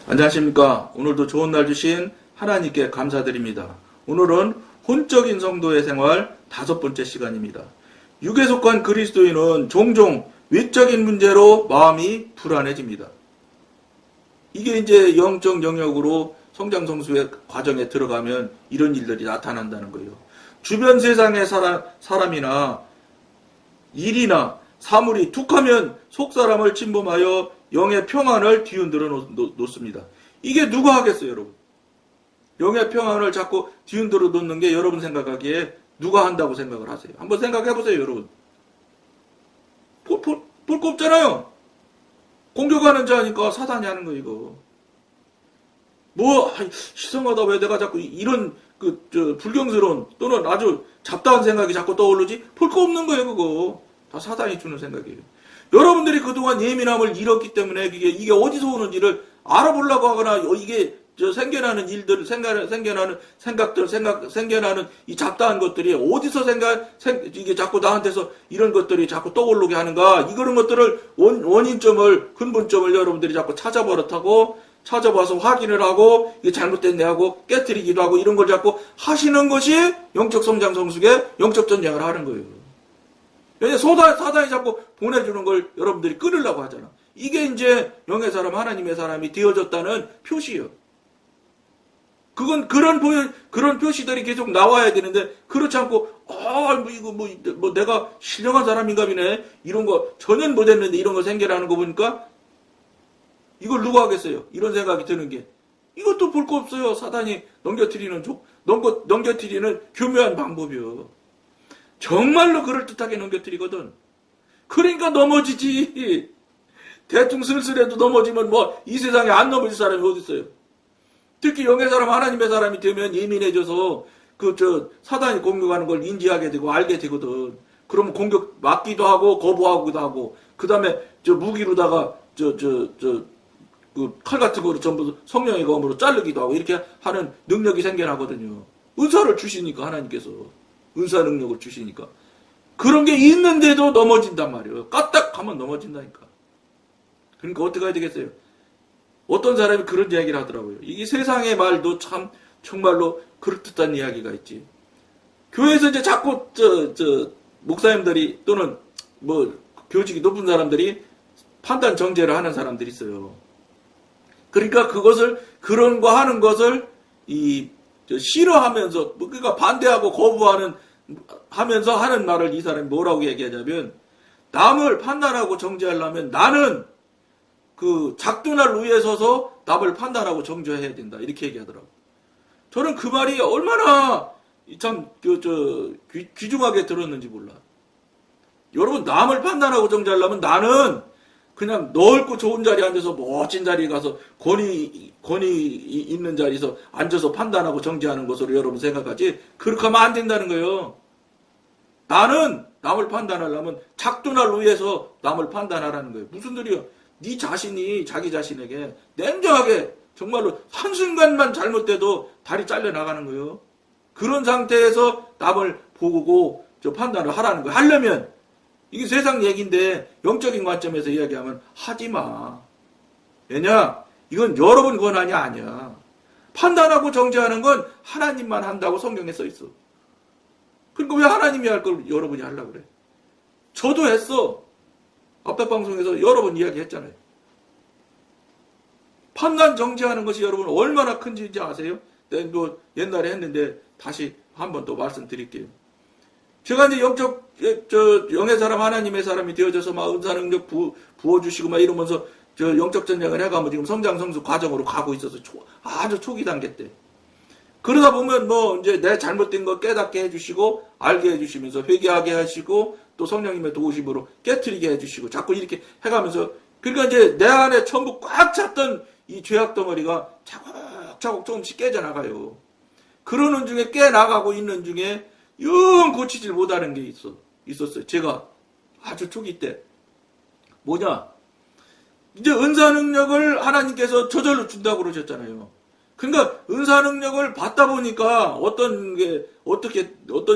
안녕하십니까. 오늘도 좋은 날 주신 하나님께 감사드립니다. 오늘은 혼적인 성도의 생활 5번째 시간입니다. 육에 속한 그리스도인은 종종 외적인 문제로 마음이 불안해집니다. 이게 이제 영적 영역으로 성장 성수의 과정에 들어가면 이런 일들이 나타난다는 거예요. 주변 세상의 사람이나 일이나 사물이 툭하면 속사람을 침범하여 영의 평안을 뒤흔들어 놓습니다. 이게 누가 하겠어요, 여러분? 영의 평안을 자꾸 뒤흔들어 놓는 게 여러분 생각하기에 누가 한다고 생각을 하세요? 한번 생각해 보세요, 여러분. 볼 거 없잖아요. 공격하는 자니까 사단이 하는 거, 이거. 이상하다. 왜 내가 자꾸 이런, 불경스러운, 또는 아주 잡다한 생각이 자꾸 떠오르지? 볼 거 없는 거예요, 그거. 다 사단이 주는 생각이에요. 여러분들이 그동안 예민함을 잃었기 때문에 이게 어디서 오는지를 알아보려고 하거나 이게 생겨나는 일들, 생겨나는 생각들, 생겨나는 이 잡다한 것들이 어디서 이게 자꾸 나한테서 이런 것들이 자꾸 떠오르게 하는가, 이런 것들을 원인점을, 근본점을 여러분들이 자꾸 찾아봐서 확인을 하고, 이게 잘못됐네 하고, 깨트리기도 하고, 이런 걸 자꾸 하시는 것이 영적 성장 성숙의 영적 전쟁을 하는 거예요. 왜냐면 사단이 자꾸 보내주는 걸 여러분들이 끊으려고 하잖아. 이게 이제 영의 사람, 하나님의 사람이 되어졌다는 표시예요. 그건 그런 표시들이 계속 나와야 되는데, 그렇지 않고, 내가 신령한 사람인가 보네. 이런 거 전혀 못했는데 이런 거 생겨나는 거 보니까, 이걸 누가 하겠어요? 이런 생각이 드는 게. 이것도 볼 거 없어요. 사단이 넘겨뜨리는 교묘한 방법이요. 정말로 그럴듯하게 넘겨뜨리거든. 그러니까 넘어지지. 대충 슬슬해도 넘어지면 이 세상에 안 넘어질 사람이 어디 있어요. 특히 영의 사람, 하나님의 사람이 되면 예민해져서 사단이 공격하는 걸 인지하게 되고 알게 되거든. 그러면 공격 맞기도 하고 거부하기도 하고, 그 다음에 무기로다가 칼 같은 거로 전부 성령의 검으로 자르기도 하고, 이렇게 하는 능력이 생겨나거든요. 은사를 주시니까, 하나님께서. 은사 능력을 주시니까. 그런 게 있는데도 넘어진단 말이에요. 까딱하면 넘어진다니까. 그러니까 어떻게 해야 되겠어요? 어떤 사람이 그런 이야기를 하더라고요. 이게 세상의 말도 참 정말로 그럴듯한 이야기가 있지. 교회에서 이제 자꾸 목사님들이 또는 교직이 높은 사람들이 판단 정죄를 하는 사람들이 있어요. 그러니까 그런 거 하는 것을 싫어하면서, 그러니까 반대하고 하면서 하는 말을 이 사람이 뭐라고 얘기하냐면, 남을 판단하고 정죄하려면 나는 작두날 위에 서서 남을 판단하고 정죄해야 된다. 이렇게 얘기하더라고. 저는 그 말이 얼마나 참 귀중하게 들었는지 몰라. 여러분, 남을 판단하고 정죄하려면 나는 그냥 넓고 좋은 자리에 앉아서 멋진 자리에 가서 권위 있는 자리에서 앉아서 판단하고 정죄하는 것으로 여러분 생각하지, 그렇게 하면 안 된다는 거예요. 나는 남을 판단하려면 작두날 위에서 남을 판단하라는 거예요. 무슨 소리야? 네 자신이 자기 자신에게 냉정하게 정말로 한순간만 잘못돼도 다리 잘려 나가는 거예요. 그런 상태에서 남을 보고 판단을 하라는 거예요. 하려면 이게 세상 얘기인데 영적인 관점에서 이야기하면 하지 마. 왜냐? 이건 여러분 권한이 아니야. 판단하고 정죄하는 건 하나님만 한다고 성경에 써 있어. 그러니까 왜 하나님이 할 걸 여러분이 하려고 그래? 저도 했어. 앞에 방송에서 여러 번 이야기했잖아요. 판단 정죄하는 것이 여러분 얼마나 큰지 아세요? 내가 옛날에 했는데 다시 한번 또 말씀드릴게요. 제가 이제 영의 사람, 하나님의 사람이 되어져서 은사 능력 부어주시고 이러면서 영적 전쟁을 해가면 지금 성장 성수 과정으로 가고 있어서 아주 초기 단계 때. 그러다 보면 이제 내 잘못된 거 깨닫게 해주시고, 알게 해주시면서 회개하게 하시고, 또 성령님의 도우심으로 깨트리게 해주시고, 자꾸 이렇게 해가면서, 그러니까 이제 내 안에 전부 꽉 찼던 이 죄악 덩어리가 차곡차곡 조금씩 깨져나가요. 그러는 중에 깨나가고 있는 중에 영 고치질 못하는 게 있었어요. 제가 아주 초기 때. 뭐냐? 이제 은사 능력을 하나님께서 저절로 준다고 그러셨잖아요. 그러니까 은사 능력을 받다 보니까 어떤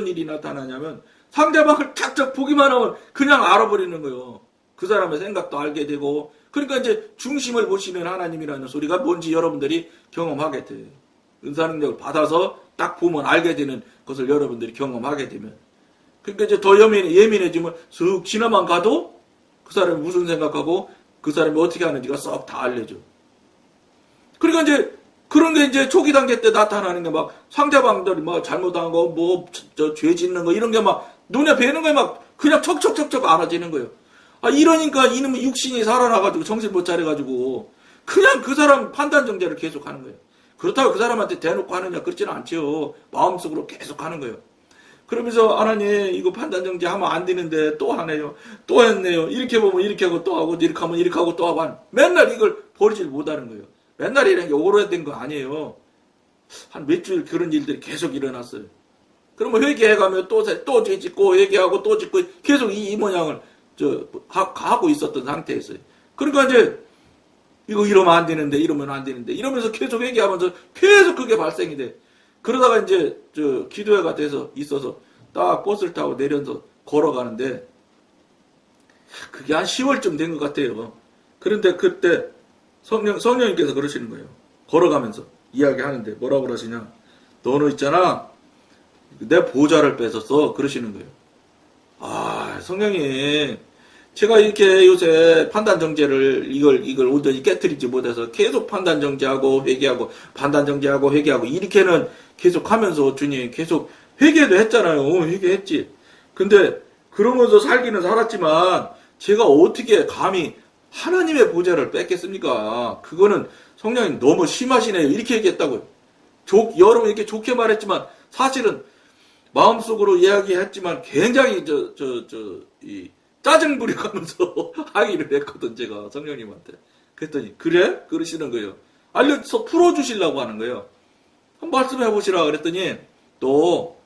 일이 나타나냐면, 상대방을 탁탁 보기만 하면 그냥 알아버리는 거예요. 그 사람의 생각도 알게 되고, 그러니까 이제 중심을 보시는 하나님이라는 소리가 뭔지 여러분들이 경험하게 돼요. 은사능력을 받아서 딱 보면 알게 되는 것을 여러분들이 경험하게 되면. 그러니까 이제 더 예민해지면 슥 지나만 가도 그 사람이 무슨 생각하고 그 사람이 어떻게 하는지가 썩 다 알려져. 그러니까 이제 그런 게 이제 초기 단계 때 나타나는 게 막 상대방들이 막 잘못한 거, 죄 짓는 거 이런 게 막 눈에 뵈는 거에 막 그냥 척척척척 알아지는 거예요. 아, 이러니까 이놈의 육신이 살아나가지고 정신 못 차려가지고 그냥 그 사람 판단 정죄를 계속 하는 거예요. 그렇다고 그 사람한테 대놓고 하느냐 그렇지는 않죠. 마음속으로 계속 하는 거예요. 그러면서 하나님 이거 판단 정죄 하면 안 되는데 또 하네요. 또 했네요. 이렇게 보면 이렇게 하고 또 하고 이렇게 하면 이렇게 하고 또 하고 맨날 이걸 버리질 못하는 거예요. 맨날 이런 게 오래된 거 아니에요. 한 몇 주일 그런 일들이 계속 일어났어요. 그러면 회개해가면 또 짓고 회개하고 또 짓고 계속 이 모양을 하고 있었던 상태였어요. 그러니까 이제 이거 이러면 안 되는데 이러면 안 되는데 이러면서 계속 회개하면서 계속 그게 발생이 돼. 그러다가 이제 기도회가 돼서 있어서 딱 버스를 타고 내려서 걸어가는데 그게 한 10월쯤 된 것 같아요. 그런데 그때 성령님께서 그러시는 거예요. 걸어가면서 이야기하는데 뭐라고 그러시냐. 너는 있잖아. 내 보좌를 뺏었어. 그러시는 거예요. 아, 성령님. 제가 이렇게 요새 판단 정죄를 이걸 온전히 깨뜨리지 못해서 계속 판단 정죄하고 회개하고 판단 정죄하고 회개하고 이렇게는 계속 하면서 주님 계속 회개도 했잖아요. 회개했지. 근데 그러면서 살기는 살았지만 제가 어떻게 감히 하나님의 보좌를 뺏겠습니까? 그거는 성령님 너무 심하시네요. 이렇게 얘기했다고요. 여러분 이렇게 좋게 말했지만 사실은 마음속으로 이야기했지만 굉장히 짜증 부려가면서 항의를 했거든, 제가 성령님한테. 그랬더니, 그래? 그러시는 거예요. 알려서 풀어주시려고 하는 거예요. 한번 말씀해 보시라 그랬더니, 또,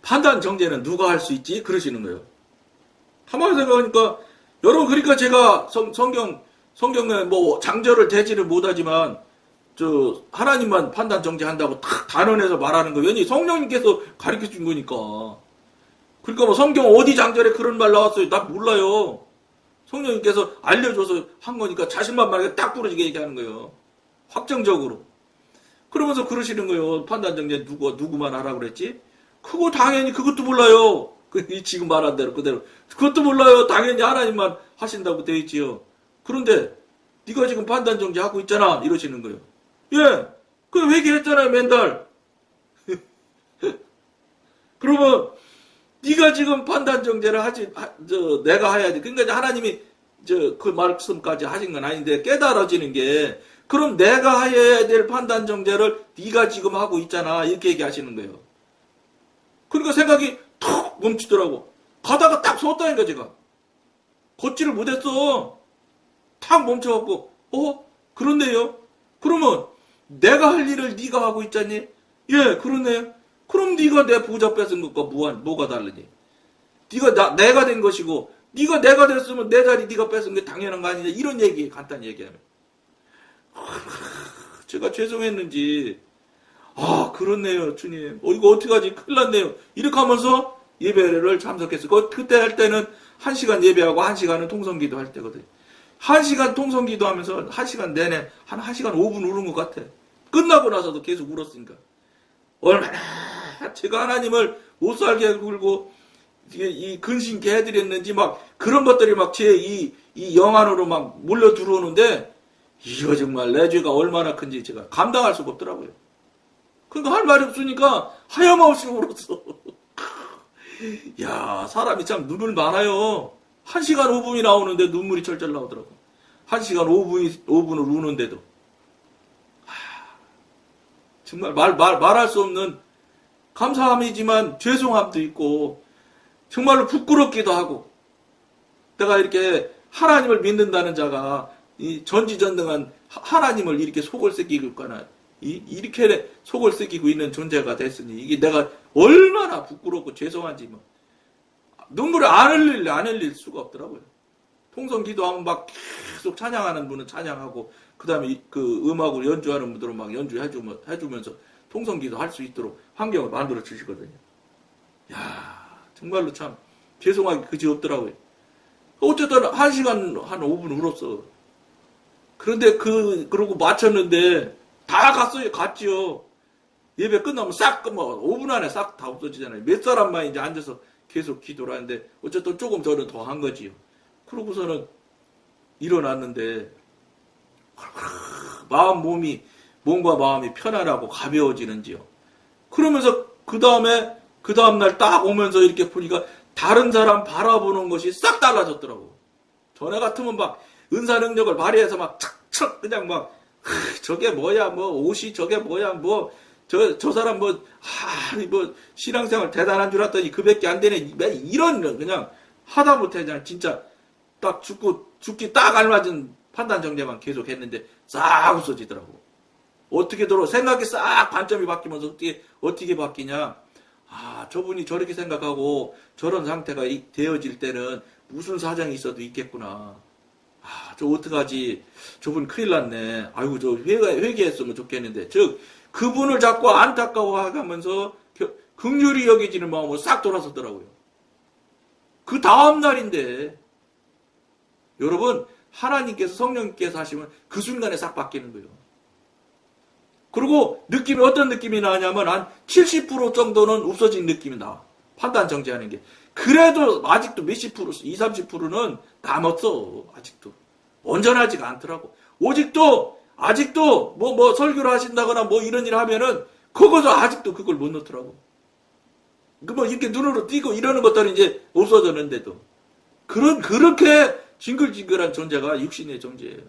판단 정죄는 누가 할 수 있지? 그러시는 거예요. 가만히 생각하니까, 여러분, 그러니까 제가 성경에 뭐 장절을 대지를 못하지만, 하나님만 판단 정죄한다고 딱 단언해서 말하는 거, 왜냐 성령님께서 가르쳐 준 거니까. 그러니까 뭐 성경 어디 장절에 그런 말 나왔어요? 나 몰라요. 성령님께서 알려줘서 한 거니까 자신만만하게 딱 부러지게 얘기하는 거예요. 확정적으로. 그러면서 그러시는 거예요. 판단 정죄 누구만 하라고 그랬지? 그거 당연히 그것도 몰라요. 지금 말한 대로 그대로. 그것도 몰라요. 당연히 하나님만 하신다고 돼 있지요. 그런데 네가 지금 판단 정죄 하고 있잖아. 이러시는 거예요. 예. 그 회개했잖아요. 맨날. 그러면 네가 지금 판단 정죄를 내가 해야지. 그러니까 하나님이 그 말씀까지 하신 건 아닌데 깨달아지는 게 그럼 내가 해야 될 판단 정죄를 네가 지금 하고 있잖아. 이렇게 얘기하시는 거예요. 그러니까 생각이 툭 멈추더라고. 가다가 딱 섰다니까 제가. 걷지를 못했어. 탁 멈춰갖고 그렇네요. 그러면 내가 할 일을 네가 하고 있잖니? 예, 그렇네요. 그럼 네가 내 보좌 뺏은 것과 뭐가 다르니? 내가 된 것이고 네가 내가 됐으면 내 자리 네가 뺏은 게 당연한 거 아니냐? 이런 얘기 간단히 얘기하면 제가 죄송했는지 그렇네요 주님. 이거 어떡하지? 큰일 났네요. 이렇게 하면서 예배를 참석했어요. 그때 할 때는 1시간 예배하고 1시간은 통성기도 할 때거든요. 1시간 통성기도 하면서 1시간 내내 한 1시간 5분 울은 것 같아. 끝나고 나서도 계속 울었으니까. 얼마나 제가 하나님을 못 살게 굴고 이 근심케 해드렸는지 막 그런 것들이 막 제 이 영 안으로 막 몰려 들어오는데 이거 정말 내 죄가 얼마나 큰지 제가 감당할 수가 없더라고요. 그러니까 할 말이 없으니까 하염없이 울었어. 야, 사람이 참 눈물 많아요. 1시간 5분이 나오는데 눈물이 철철 나오더라고. 1시간 5분을 우는데도. 정말 말할 수 없는 감사함이지만 죄송함도 있고 정말로 부끄럽기도 하고 내가 이렇게 하나님을 믿는다는 자가 이 전지전능한 하나님을 이렇게 속을 새기고 있거나 이렇게 속을 새기고 있는 존재가 됐으니 이게 내가 얼마나 부끄럽고 죄송한지 뭐 눈물을 안 흘릴 수가 없더라고요. 통성 기도하면 막 계속 찬양하는 분은 찬양하고 그 다음에 그 음악을 연주하는 분들은 막 연주해주면서 통성 기도할 수 있도록 환경을 만들어 주시거든요. 야, 정말로 참 죄송하기 그지 없더라고요. 어쨌든 1시간 한 5분 울었어. 그런데 그러고 마쳤는데 다 갔어요. 갔지요. 예배 끝나면 싹, 5분 안에 싹 다 없어지잖아요. 몇 사람만 이제 앉아서 계속 기도를 하는데, 어쨌든 조금 저는 더 한 거지요. 그러고서는 일어났는데, 몸과 마음이 편안하고 가벼워지는지요. 그러면서 그 다음날 딱 오면서 이렇게 보니까 다른 사람 바라보는 것이 싹 달라졌더라고. 전에 같으면 막 은사 능력을 발휘해서 막 착착 그냥 막, 저게 뭐야, 옷이 저게 뭐야, 저 사람 신앙생활 대단한 줄 알았더니 그밖에 안 되네. 이런, 그냥 하다못해 그냥 진짜 딱 죽기 딱 알맞은 판단 정제만 계속 했는데 싹 없어지더라고. 어떻게 생각이 싹 반점이 바뀌면서 어떻게 바뀌냐. 저분이 저렇게 생각하고 저런 상태가 되어질 때는 무슨 사정이 있어도 있겠구나. 저 어떡하지. 저분 큰일 났네. 아이고, 저 회개했으면 좋겠는데. 즉, 그분을 자꾸 안타까워하면서 긍휼히 여기지는 마음으로 싹 돌아서더라고요. 그 다음날인데, 여러분, 하나님께서 성령님께서 하시면 그 순간에 싹 바뀌는 거예요. 그리고 느낌이 어떤 느낌이 나냐면 한 70% 정도는 없어진 느낌이 나. 판단 정지하는 게. 그래도 아직도 몇십 프로, 20, 30%는 남았어. 아직도. 온전하지가 않더라고. 아직도 설교를 하신다거나 이런 일 하면은 그것도 아직도 그걸 못 넣더라고. 이렇게 눈으로 띄고 이러는 것들은 이제 없어졌는데도. 그렇게 징글징글한 존재가 육신의 존재예요.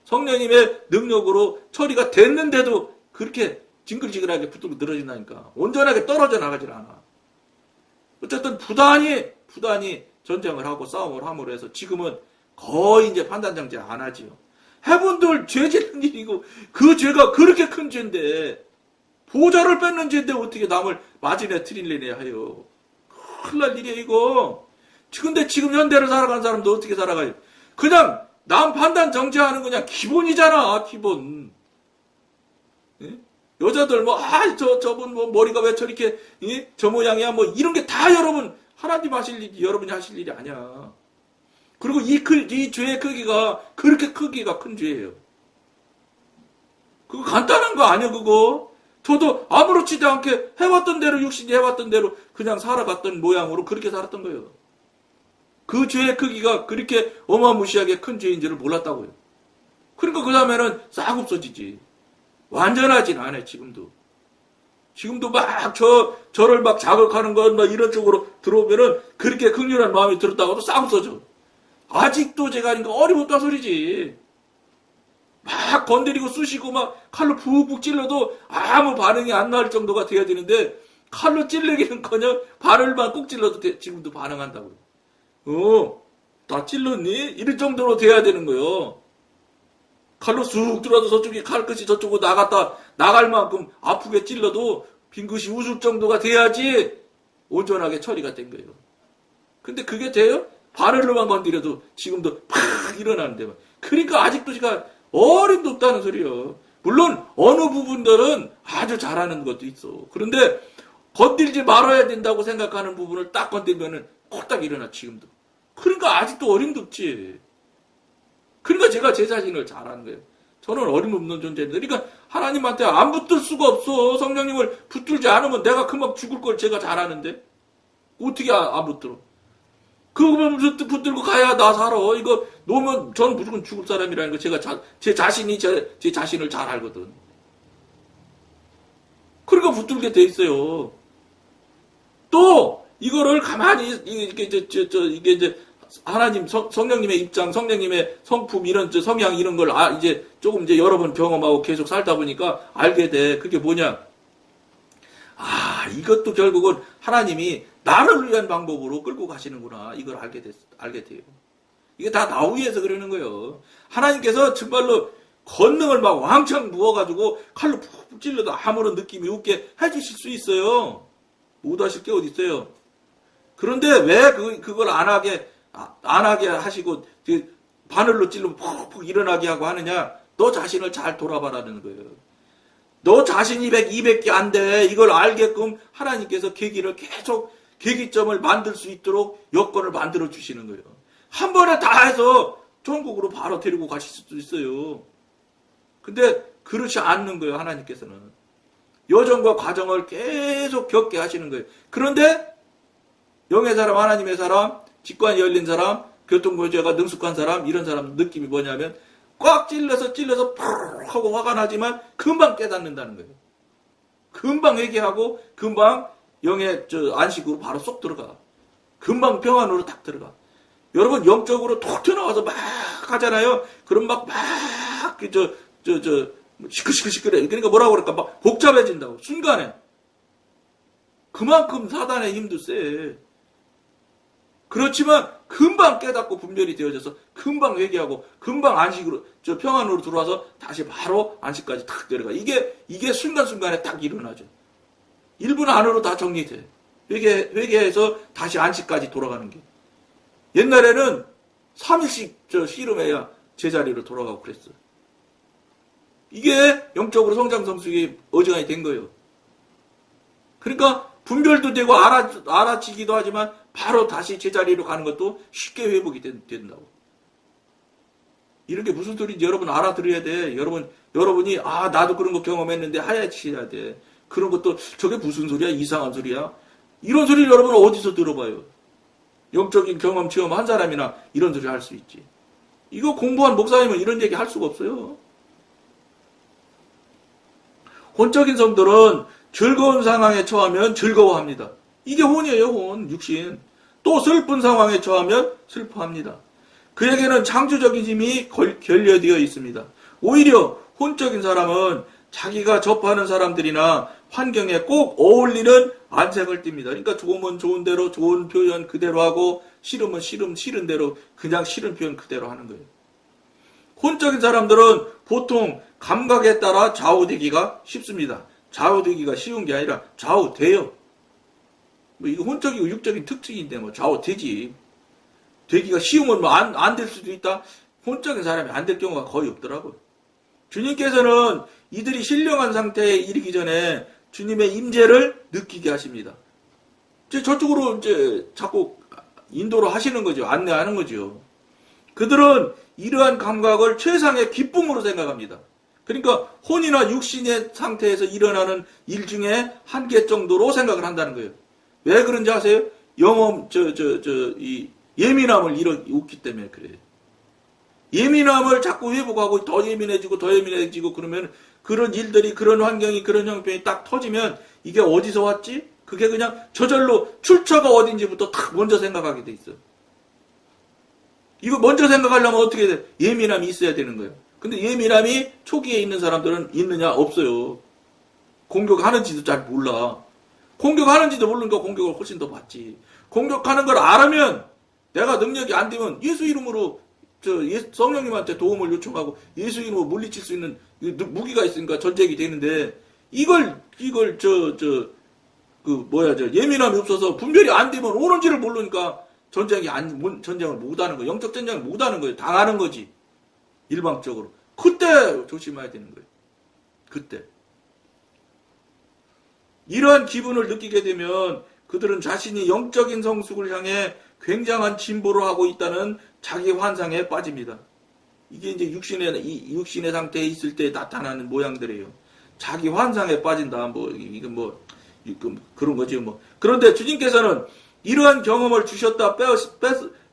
성령님의 능력으로 처리가 됐는데도 그렇게 징글징글하게 붙들고 늘어진다니까. 온전하게 떨어져 나가질 않아. 어쨌든 부단히 전쟁을 하고 싸움을 함으로 해서 지금은 거의 이제 판단정지 안 하지요. 해본들 죄 짓는 일이고 그 죄가 그렇게 큰 죄인데 보좌를 뺏는 죄인데 어떻게 남을 맞으냐 틀리냐 하여. 큰일 날 일이야 이거. 근데 지금 현대를 살아가는 사람도 어떻게 살아가요? 그냥 남 판단 정지하는 그냥 기본이잖아. 기본. 예? 여자들 저분 머리가 왜 저렇게 저 모양이야 이런 게 다 여러분 하나님 하실 일이 여러분이 하실 일이 아니야. 그리고 이 죄의 크기가 그렇게 크기가 큰 죄예요. 그거 간단한 거 아니야 그거. 저도 아무렇지도 않게 해왔던 대로 육신이 해왔던 대로 그냥 살아갔던 모양으로 그렇게 살았던 거예요. 그 죄의 크기가 그렇게 어마무시하게 큰 죄인지를 몰랐다고요. 그러니까 그 다음에는 싹 없어지지. 완전하진 않아요, 지금도. 지금도 저를 자극하는 건 이런 쪽으로 들어오면은 그렇게 긍휼한 마음이 들었다가도 싹 없어져. 아직도 제가 하니까 어림없다 소리지. 건드리고 쑤시고 칼로 푹푹 찔러도 아무 반응이 안 나올 정도가 돼야 되는데 칼로 찔르기는커녕 바늘만 꼭 찔러도 지금도 반응한다고요. 다 찔렀니? 이럴 정도로 돼야 되는 거예요. 칼로 쑥 들어도 저쪽이 칼끝이 저쪽으로 나갈 만큼 아프게 찔러도 빈끝이 웃을 정도가 돼야지 온전하게 처리가 된 거예요. 근데 그게 돼요? 바늘로만 건드려도 지금도 팍 일어나는데. 그러니까 아직도 제가 어림도 없다는 소리예요. 물론 어느 부분들은 아주 잘하는 것도 있어. 그런데 건들지 말아야 된다고 생각하는 부분을 딱 건들면은 콜딱 일어나 지금도. 그러니까 아직도 어림도 없지. 그러니까 제가 제 자신을 잘하는 거예요. 저는 어림없는 존재인데. 그러니까 하나님한테 안 붙들 수가 없어. 성령님을 붙들지 않으면 내가 금방 죽을 걸 제가 잘하는데. 어떻게 안 붙들어? 그거면 붙들고 가야 나 살아. 이거 놓으면 저는 무조건 죽을 사람이라는 거 제가 제 자신이 제 자신을 잘 알거든. 그러니까 붙들게 돼 있어요. 또 이거를 가만히 이게 이제 하나님 성령님의 입장, 성령님의 성품 이런 성향 이런 걸 이제 조금 이제 여러 번 경험하고 계속 살다 보니까 알게 돼. 그게 뭐냐? 이것도 결국은 하나님이 나를 위한 방법으로 끌고 가시는구나. 이걸 알게 돼요. 이게 다 나 위해서 그러는 거예요. 하나님께서 정말로 권능을 왕창 부어가지고 칼로 푹푹 찔러도 아무런 느낌이 없게 해주실 수 있어요. 못 하실 게 어디 있어요. 그런데 왜 그걸 안 하게 하시고 바늘로 찔르면 푹푹 일어나게 하고 하느냐? 너 자신을 잘 돌아봐라는 거예요. 너 자신이 200개 안 돼. 이걸 알게끔 하나님께서 계기점을 만들 수 있도록 여건을 만들어 주시는 거예요. 한 번에 다 해서 천국으로 바로 데리고 가실 수도 있어요. 근데 그렇지 않는 거예요, 하나님께서는. 여정과 과정을 계속 겪게 하시는 거예요. 그런데 영의 사람, 하나님의 사람, 직관이 열린 사람, 교통보조가 능숙한 사람, 이런 사람 느낌이 뭐냐면 꽉 찔러서 푹 하고 화가 나지만 금방 깨닫는다는 거예요. 금방 회개하고 금방 영의 안식으로 바로 쏙 들어가. 금방 평안으로 딱 들어가. 여러분 영적으로 톡 튀어나와서 막 하잖아요. 그럼 막 시끌시끌해. 그러니까 뭐라고 그럴까? 막 복잡해진다고. 순간에. 그만큼 사단의 힘도 세. 그렇지만 금방 깨닫고 분별이 되어져서 금방 회개하고 금방 안식으로 평안으로 들어와서 다시 바로 안식까지 탁 내려가. 이게 순간순간에 딱 일어나죠. 1분 안으로 다 정리돼. 회개해서 다시 안식까지 돌아가는 게. 옛날에는 3일씩 씨름해야 제자리로 돌아가고 그랬어요. 이게 영적으로 성장 성숙이 어지간히 된 거예요. 그러니까 분별도 되고 알아지기도 하지만 바로 다시 제자리로 가는 것도 쉽게 회복이 된다고. 이런 게 무슨 소리인지 여러분 알아들어야 돼. 여러분이 나도 그런 거 경험했는데 하야치해야 돼. 그런 것도 저게 무슨 소리야? 이상한 소리야? 이런 소리를 여러분은 어디서 들어봐요? 영적인 경험 체험한 사람이나 이런 소리 할 수 있지. 이거 공부한 목사님은 이런 얘기 할 수가 없어요. 혼적인 성들은 즐거운 상황에 처하면 즐거워합니다. 이게 혼이에요, 혼, 육신. 또 슬픈 상황에 처하면 슬퍼합니다. 그에게는 창조적인 힘이 결여되어 있습니다. 오히려 혼적인 사람은 자기가 접하는 사람들이나 환경에 꼭 어울리는 안색을 띱니다. 그러니까 좋으면 좋은 대로 좋은 표현 그대로 하고 싫으면 싫은 대로 그냥 싫은 표현 그대로 하는 거예요. 혼적인 사람들은 보통 감각에 따라 좌우되기가 쉽습니다. 좌우되기가 쉬운 게 아니라 좌우돼요. 이거 혼적이고 육적인 특징인데 좌우되지. 되기가 쉬우면 안 될 수도 있다. 혼적인 사람이 안 될 경우가 거의 없더라고요. 주님께서는 이들이 신령한 상태에 이르기 전에 주님의 임재를 느끼게 하십니다. 저쪽으로 자꾸 인도를 하시는 거죠. 안내하는 거죠. 그들은 이러한 감각을 최상의 기쁨으로 생각합니다. 그러니까 혼이나 육신의 상태에서 일어나는 일 중에 한 개 정도로 생각을 한다는 거예요. 왜 그런지 아세요? 이 예민함을 웃기 때문에 그래요. 예민함을 자꾸 회복하고 더 예민해지고 그러면 그런 일들이, 그런 환경이, 그런 형편이 딱 터지면 이게 어디서 왔지? 그게 그냥 저절로 출처가 어딘지부터 딱 먼저 생각하게 돼 있어요. 이거 먼저 생각하려면 어떻게 돼? 예민함이 있어야 되는 거예요. 근데 예민함이 초기에 있는 사람들은 있느냐? 없어요. 공격하는지도 잘 몰라. 공격하는지도 모르니까 공격을 훨씬 더 받지. 공격하는 걸 알으면 내가 능력이 안 되면 예수 이름으로 성령님한테 도움을 요청하고 예수 이름으로 물리칠 수 있는 무기가 있으니까 전쟁이 되는데 예민함이 없어서 분별이 안 되면 오는지를 모르니까 전쟁을 못 하는 거예요. 영적 전쟁을 못 하는 거예요. 당하는 거지. 일방적으로. 그때 조심해야 되는 거예요. 그때. 이러한 기분을 느끼게 되면 그들은 자신이 영적인 성숙을 향해 굉장한 진보를 하고 있다는 자기 환상에 빠집니다. 이게 이제 육신의 상태에 있을 때 나타나는 모양들이에요. 자기 환상에 빠진다. 그런 거지 그런데 주님께서는 이러한 경험을 주셨다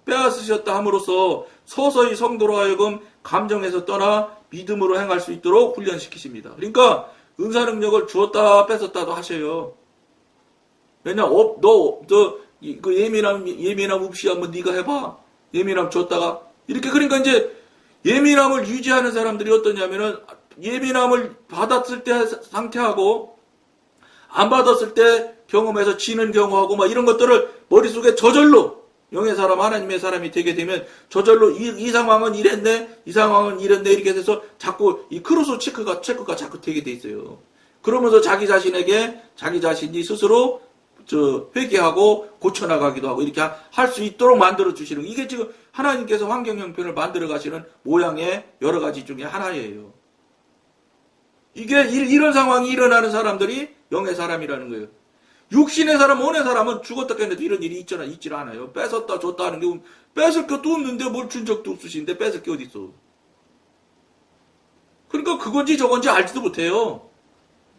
빼앗으셨다 함으로써 서서히 성도로 하여금 감정에서 떠나 믿음으로 행할 수 있도록 훈련시키십니다. 그러니까 은사 능력을 주었다 뺏었다도 하셔요. 왜냐, 그 예민함 없이 한번 네가 해봐. 예민함 줬다가 이렇게. 그러니까 이제 예민함을 유지하는 사람들이 어떠냐면은 예민함을 받았을 때 상태하고 안 받았을 때 경험해서 지는 경우하고 막 이런 것들을 머릿속에 저절로 영의 사람, 하나님의 사람이 되게 되면 저절로 이 상황은 이랬네, 이 상황은 이랬네 이렇게 돼서 자꾸 이 크로스 체크가 자꾸 되게 돼 있어요. 그러면서 자기 자신이 스스로 회개하고 고쳐나가기도 하고 이렇게 할 수 있도록 만들어 주시는, 이게 지금 하나님께서 환경 형편을 만들어 가시는 모양의 여러 가지 중에 하나예요. 이게 이런 상황이 일어나는 사람들이 영의 사람이라는 거예요. 육신의 사람, 혼의 사람은 죽었다 깼는데도 이런 일이 있질 않아요. 뺏었다 줬다 하는 게 뺏을 것도 없는데 뭘 준 적도 없으신데 뺏을 게 어디 있어. 그러니까 그건지 저건지 알지도 못해요.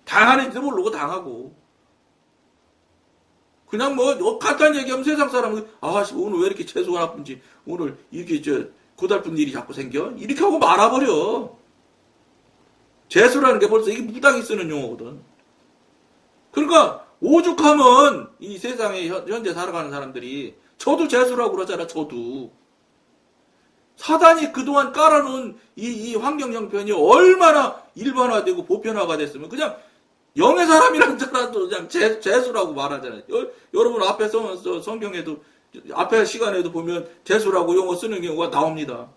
당하는지도 모르고 당하고. 그냥 뭐 간단히 얘기하면 세상 사람은 오늘 왜 이렇게 재수가 나쁜지, 오늘 이렇게 고달픈 일이 자꾸 생겨? 이렇게 하고 말아버려. 재수라는 게 벌써 이게 무당이 쓰는 용어거든. 그러니까 오죽하면 이 세상에 현재 살아가는 사람들이, 저도 재수라고 그러잖아. 저도 사단이 그동안 깔아놓은 이 환경 형편이 얼마나 일반화되고 보편화가 됐으면 그냥 영의 사람이라는 사람도 그냥 재수라고 말하잖아요. 여러분 앞에 성경에도 앞에 시간에도 보면 재수라고 용어 쓰는 경우가 나옵니다.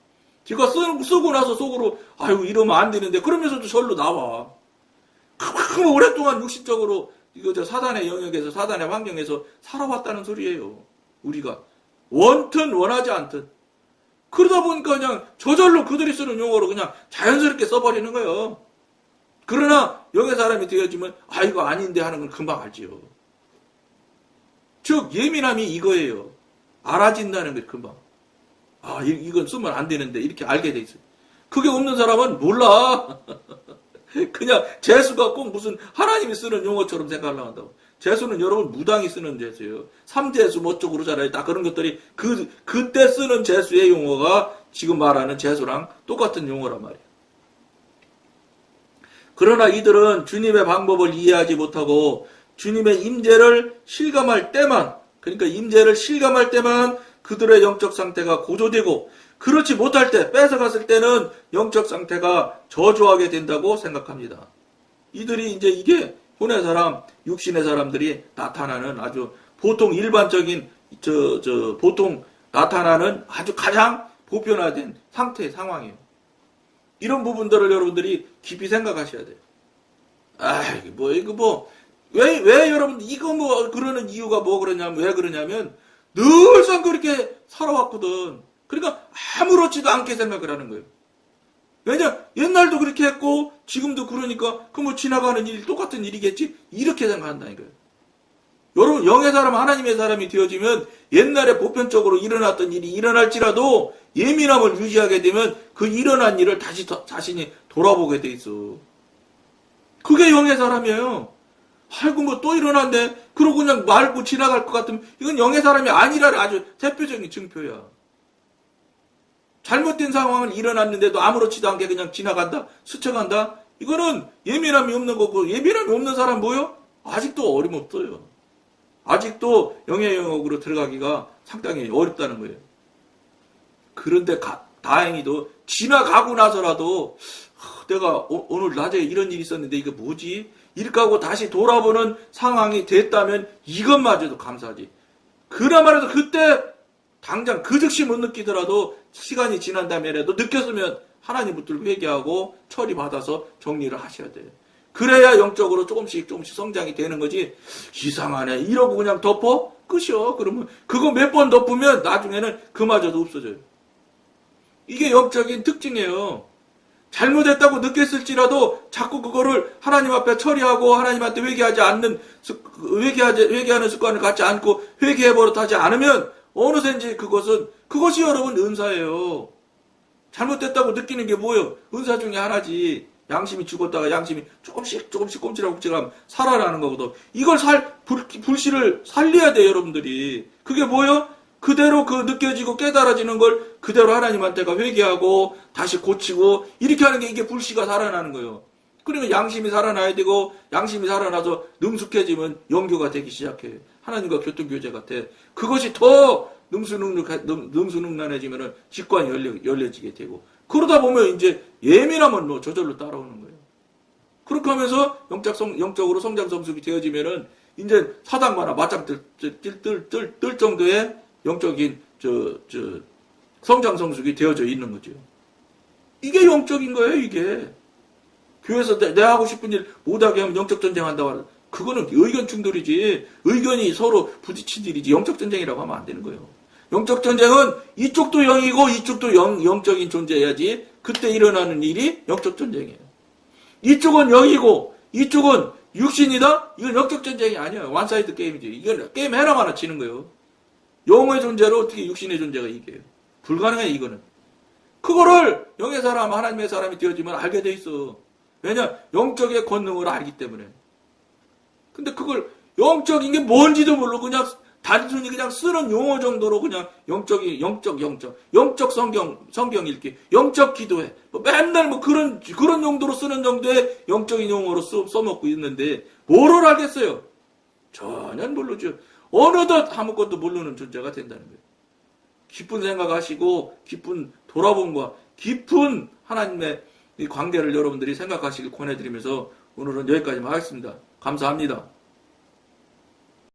제가 쓰고 나서 속으로 아유 이러면 안 되는데 그러면서도 절로 나와. 그만큼 오랫동안 육신적으로 이거 사단의 영역에서 사단의 환경에서 살아왔다는 소리예요. 우리가 원튼 원하지 않든. 그러다 보니까 그냥 저절로 그들이 쓰는 용어로 그냥 자연스럽게 써버리는 거예요. 그러나 영의 사람이 되어지면 이거 아닌데 하는 건 금방 알지요. 즉 예민함이 이거예요. 알아진다는 게 금방. 이건 쓰면 안 되는데 이렇게 알게 돼 있어요. 그게 없는 사람은 몰라. 그냥 재수가 꼭 무슨 하나님이 쓰는 용어처럼 생각을 한다고. 재수는 여러분 무당이 쓰는 재수예요. 삼재수 뭐 쪽으로 잖아요. 다 그런 것들이 그때 쓰는 재수의 용어가 지금 말하는 재수랑 똑같은 용어란 말이에요. 그러나 이들은 주님의 방법을 이해하지 못하고 주님의 임재를 실감할 때만, 그러니까 임재를 실감할 때만 그들의 영적 상태가 고조되고, 그렇지 못할 때, 뺏어갔을 때는 영적 상태가 저조하게 된다고 생각합니다. 이들이 이제 이게 혼의 사람, 육신의 사람들이 나타나는 아주 보통 일반적인 보통 나타나는 아주 가장 보편화된 상태의 상황이에요. 이런 부분들을 여러분들이 깊이 생각하셔야 돼요. 왜 여러분 이거 그러는 이유가 왜 그러냐면 늘상 그렇게 살아왔거든. 그러니까 아무렇지도 않게 생각을 하는 거예요. 왜냐 옛날도 그렇게 했고 지금도 그러니까 지나가는 일 똑같은 일이겠지 이렇게 생각한다니까요. 여러분 영의 사람 하나님의 사람이 되어지면 옛날에 보편적으로 일어났던 일이 일어날지라도 예민함을 유지하게 되면 그 일어난 일을 다시 자신이 돌아보게 돼 있어. 그게 영의 사람이에요. 또 일어났네. 그러고 그냥 말고 지나갈 것 같으면 이건 영의 사람이 아니라는 아주 대표적인 증표야. 잘못된 상황은 일어났는데도 아무렇지도 않게 그냥 지나간다, 스쳐간다. 이거는 예민함이 없는 거고, 예민함이 없는 사람 뭐요? 아직도 어림없어요. 아직도 영의 영역으로 들어가기가 상당히 어렵다는 거예요. 그런데 다행히도 지나가고 나서라도 내가 오늘 낮에 이런 일이 있었는데 이게 뭐지? 이렇게 하고 다시 돌아보는 상황이 됐다면 이것마저도 감사하지. 그나마라도 그때 당장 그 즉시 못 느끼더라도 시간이 지난 다음에라도 느꼈으면 하나님 붙들고 회개하고 처리받아서 정리를 하셔야 돼요. 그래야 영적으로 조금씩 성장이 되는 거지. 이상하네 이러고 그냥 덮어? 끝이요. 그러면 그거 몇 번 덮으면 나중에는 그마저도 없어져요. 이게 영적인 특징이에요. 잘못했다고 느꼈을지라도 자꾸 그거를 하나님 앞에 처리하고 하나님한테 회개하는 습관을 갖지 않고 회개해버릇하지 않으면 어느샌지 그것이 여러분 은사예요. 잘못됐다고 느끼는 게 뭐예요? 은사 중에 하나지. 양심이 죽었다가 양심이 조금씩 꼼지락꼼지락 살아나는 거거든. 이걸 불씨를 살려야 돼요, 여러분들이. 그게 뭐예요? 그대로 느껴지고 깨달아지는 걸 그대로 하나님한테가 회개하고 다시 고치고 이렇게 하는 게 이게 불씨가 살아나는 거예요. 그러면 양심이 살아나야 되고 양심이 살아나서 능숙해지면 영교가 되기 시작해요. 하나님과 교통교제 같아. 그것이 더 능수능란해지면 직관이 열려지게 되고 그러다 보면 이제 예민함은 저절로 따라오는 거예요. 그렇게 하면서 영적으로 성장 성숙이 되어지면은 이제 사단과나 맞짱 뜰 정도의 영적인 성장 성숙이 되어져 있는 거죠. 이게 영적인 거예요, 이게. 교회에서 내 하고 싶은 일 못하게 하면 영적 전쟁한다고 하는 그거는 의견 충돌이지. 의견이 서로 부딪힌 일이지. 영적 전쟁이라고 하면 안 되는 거예요. 영적 전쟁은 이쪽도 영이고 이쪽도 영적인 존재여야지 그때 일어나는 일이 영적 전쟁이에요. 이쪽은 영이고 이쪽은 육신이다? 이건 영적 전쟁이 아니에요. 원사이드 게임이지. 이건 게임 해나마나 치는 거예요. 영의 존재로 어떻게 육신의 존재가 이겨요? 불가능해 이거는. 그거를 영의 사람, 하나님의 사람이 되어지면 알게 돼 있어. 왜냐? 영적의 권능을 알기 때문에. 근데 그걸 영적인 게 뭔지도 모르고 그냥 단순히 그냥 쓰는 용어 정도로 그냥 영적 성경 읽기, 영적 기도해. 뭐 맨날 뭐 그런 용도로 쓰는 정도의 영적인 용어로 써먹고 있는데, 뭐를 알겠어요? 전혀 모르죠. 어느덧 아무것도 모르는 존재가 된다는 거예요. 깊은 생각하시고, 깊은 돌아봄과 깊은 하나님의 이 관계를 여러분들이 생각하시길 권해드리면서 오늘은 여기까지만 하겠습니다. 감사합니다.